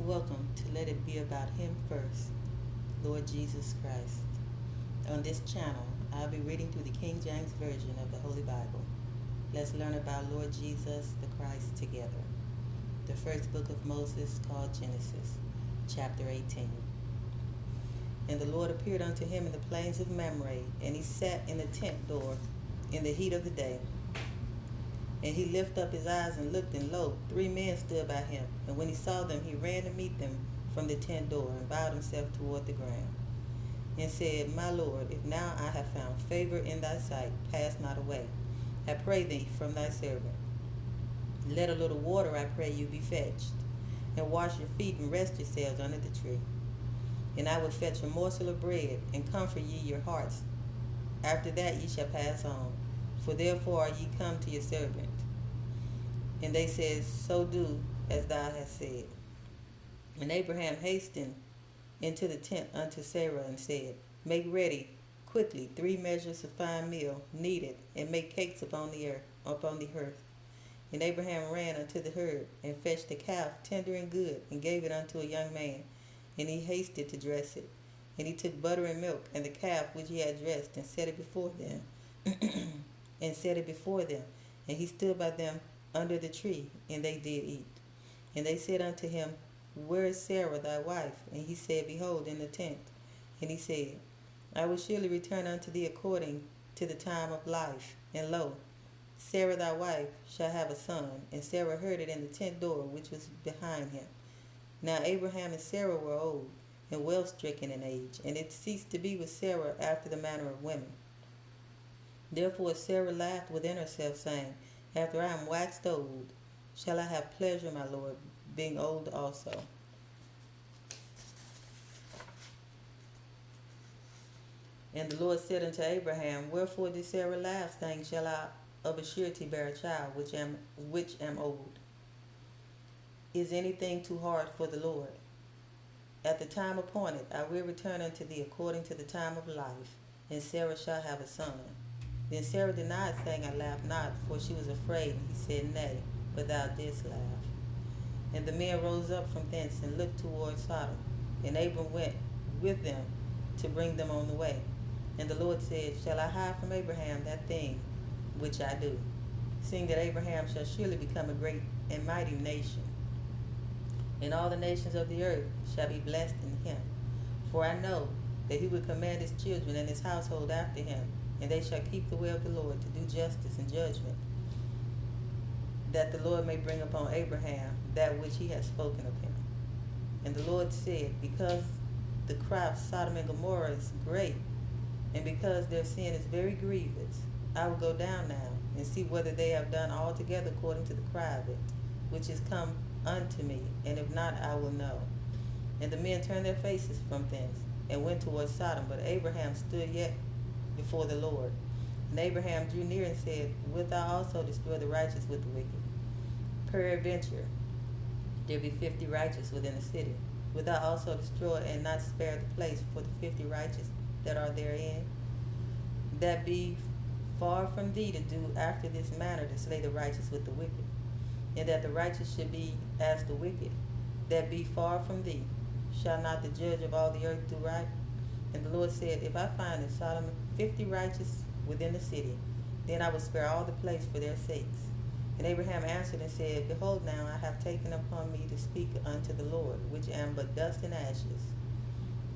Welcome to Let It Be About Him First, Lord Jesus Christ. On this channel, I'll be reading through the King James Version of the Holy Bible. Let's learn about Lord Jesus the Christ together. The first book of Moses called Genesis, chapter 18. And the Lord appeared unto him in the plains of Mamre, and he sat in the tent door in the heat of the day. And he lifted up his eyes and looked, and lo, 3 men stood by him. And when he saw them, he ran to meet them from the tent door, and bowed himself toward the ground, and said, My Lord, if now I have found favor in thy sight, pass not away, I pray thee, from thy servant. Let a little water, I pray you, be fetched, and wash your feet, and rest yourselves under the tree. And I will fetch a morsel of bread, and comfort ye your hearts. After that ye shall pass on, for therefore are ye come to your servant. And they said, So do as thou hast said. And Abraham hastened into the tent unto Sarah, and said, Make ready quickly 3 measures of fine meal, knead it, and make cakes upon the hearth. And Abraham ran unto the herd, and fetched a calf tender and good, and gave it unto a young man, and he hasted to dress it. And he took butter and milk, and the calf which he had dressed, and set it before them, and he stood by them under the tree, and they did eat. And they said unto him, Where is Sarah thy wife? And he said, Behold, in the tent. And he said, I will surely return unto thee according to the time of life. And lo, Sarah thy wife shall have a son. And Sarah heard it in the tent door which was behind him. Now Abraham and Sarah were old, and well stricken in age, and it ceased to be with Sarah after the manner of women. Therefore Sarah laughed within herself, saying, After I am waxed old, shall I have pleasure, my Lord, being old also? And the Lord said unto Abraham, Wherefore did Sarah laugh, saying, Shall I of a surety bear a child, which am old? Is anything too hard for the Lord? At the time appointed I will return unto thee according to the time of life, and Sarah shall have a son. Then Sarah denied, saying, I laughed not, for she was afraid. And he said, Nay, but thou didst laugh. And the men rose up from thence, and looked toward Sodom. And Abram went with them to bring them on the way. And the Lord said, Shall I hide from Abraham that thing which I do, seeing that Abraham shall surely become a great and mighty nation? And all the nations of the earth shall be blessed in him. For I know that he will command his children and his household after him, and they shall keep the way of the Lord, to do justice and judgment, that the Lord may bring upon Abraham that which he has spoken of him. And the Lord said, Because the cry of Sodom and Gomorrah is great, and because their sin is very grievous, I will go down now, and see whether they have done altogether according to the cry of it, which is come unto me, and if not, I will know. And the men turned their faces from thence, and went towards Sodom, but Abraham stood yet before the Lord. And Abraham drew near and said, Wilt thou also destroy the righteous with the wicked? Peradventure there be 50 righteous within the city. Wilt thou also destroy and not spare the place for the 50 righteous that are therein? That be far from thee to do after this manner, to slay the righteous with the wicked, and that the righteous should be as the wicked. That be far from thee. Shall not the judge of all the earth do right? And the Lord said, If I find in Sodom 50 righteous within the city, then I will spare all the place for their sakes. And Abraham answered and said, Behold, now I have taken upon me to speak unto the Lord, which am but dust and ashes.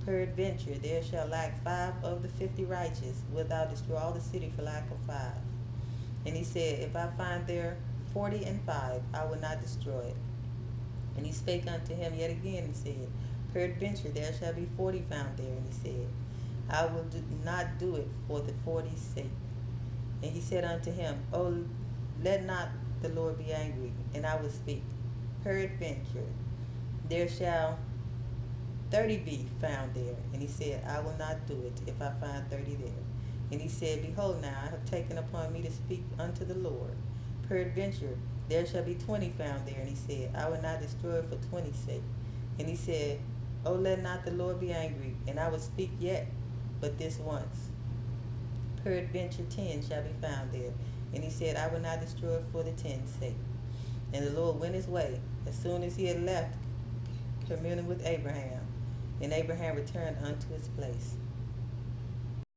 Peradventure there shall lack 5 of the 50 righteous. Wilt thou destroy all the city for lack of 5? And he said, If I find there 40 and 5, I will not destroy it. And he spake unto him yet again, and said, Peradventure there shall be 40 found there. And he said, I will not do it for the 40's sake. And he said unto him, Oh, let not the Lord be angry, and I will speak. Peradventure there shall 30 be found there. And he said, I will not do it if I find 30 there. And he said, Behold, now I have taken upon me to speak unto the Lord. Peradventure there shall be 20 found there. And he said, I will not destroy it for 20's sake. And he said, Oh, let not the Lord be angry, and I will speak yet but this once. Peradventure 10 shall be found there. And he said, I will not destroy it for the 10's sake. And the Lord went his way. As soon as he had left communing with Abraham. And Abraham returned unto his place.